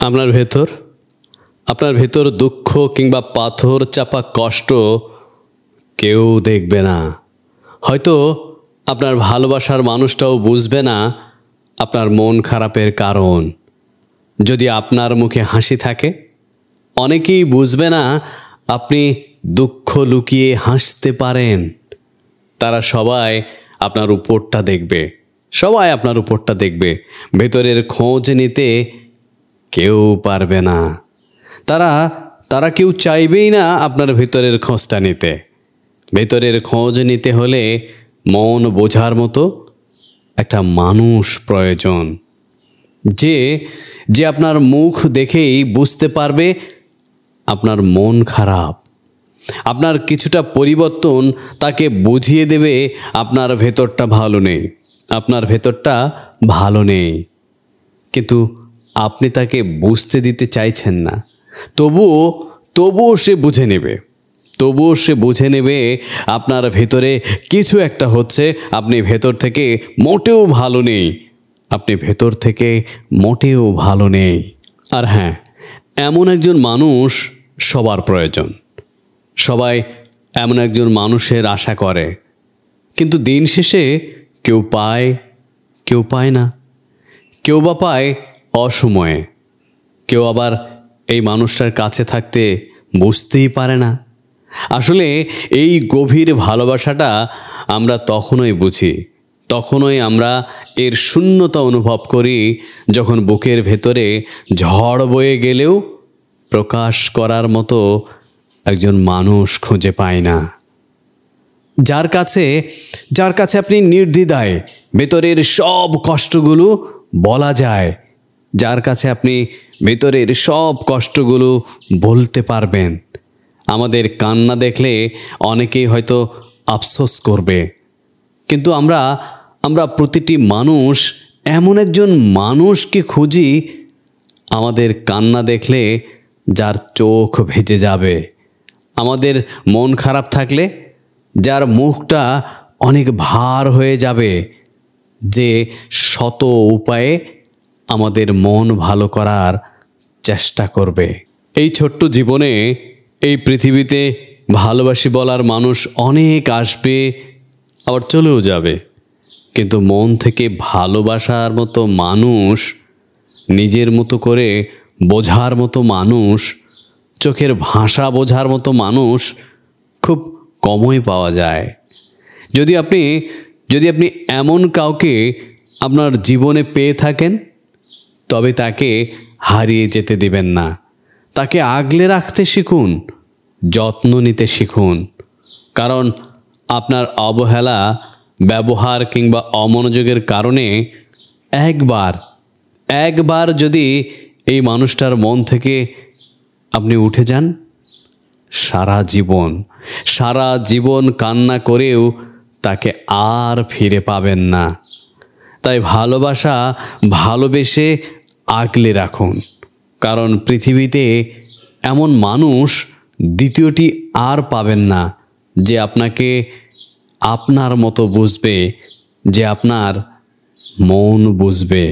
আপনার ভেতর দুঃখ কিংবা পাথর চাপা কষ্ট কেউ দেখবে না। হয়তো আপনার ভালোবাসার মানুষটাও বুঝবে না আপনার মন খারাপের কারণ। যদি আপনার মুখে হাসি থাকে, অনেকেই বুঝবে না আপনি দুঃখ লুকিয়ে হাসতে পারেন। তারা সবাই আপনার উপরটা দেখবে, ভেতরের খোঁজ নিতে কেউ পারবে না। তারা কেউ চাইবেই না আপনার ভেতরের খোঁজটা নিতে। ভেতরের খোঁজ নিতে হলে মন বোঝার মতো একটা মানুষ প্রয়োজন, যে আপনার মুখ দেখেই বুঝতে পারবে আপনার মন খারাপ। আপনার কিছুটা পরিবর্তন তাকে বুঝিয়ে দেবে আপনার ভেতরটা ভালো নেই। কিন্তু আপনি তাকে বুঝতে দিতে চাইছেন না। তবুও সে বুঝে নেবে আপনার ভেতরে কিছু একটা হচ্ছে। আপনি ভেতর থেকে মোটেও ভালো নেই। আর হ্যাঁ, এমন একজন মানুষ সবার প্রয়োজন। সবাই এমন একজন মানুষের আশা করে, কিন্তু দিন শেষে কেউ পায় না। কেউ বা পায় অসময়ে, কেউ আবার এই মানুষটার কাছে থাকতে বুঝতেই পারে না। আসলে এই গভীর ভালোবাসাটা আমরা তখনই বুঝি, তখনই আমরা এর শূন্যতা অনুভব করি, যখন বুকের ভেতরে ঝড় বয়ে গেলেও প্রকাশ করার মতো একজন মানুষ খুঁজে পাই না। যার কাছে আপনি নির্দ্বিধায় ভেতরের সব কষ্টগুলো বলা যায়, যার কাছে আপনি ভেতরের সব কষ্টগুলো বলতে পারবেন। আমাদের কান্না দেখলে অনেকেই হয়তো আফসোস করবে, কিন্তু আমরা প্রতিটি মানুষ এমন একজন মানুষকে খুঁজি আমাদের কান্না দেখলে যার চোখ ভেজে যাবে। আমাদের মন খারাপ থাকলে যার মুখটা অনেক ভার হয়ে যাবে, যে শত উপায়ে আমাদের মন ভালো করার চেষ্টা করবে। এই ছোট্ট জীবনে, এই পৃথিবীতে ভালোবাসি বলার মানুষ অনেক আসবে, আবার চলেও যাবে। কিন্তু মন থেকে ভালোবাসার মতো মানুষ, নিজের মতো করে বোঝার মতো মানুষ, চোখের ভাষা বোঝার মতো মানুষ খুব কমই পাওয়া যায়। যদি আপনি এমন কাউকে আপনার জীবনে পেয়ে থাকেন, তবে তাকে হারিয়ে যেতে দিবেন না। তাকে আগলে রাখতে শিখুন, যত্ন নিতে শিখুন। কারণ আপনার অবহেলা, ব্যবহার কিংবা অমনোযোগের কারণে একবার যদি এই মানুষটার মন থেকে আপনি উঠে যান, সারা জীবন কান্না করেও তাকে আর ফিরে পাবেন না। তাই ভালোবেসে আগলে রাখুন। কারণ পৃথিবীতে এমন মানুষ দ্বিতীয়টি আর পাবেন না, যে আপনাকে আপনার মতো বুঝবে, যে আপনার মন বুঝবে।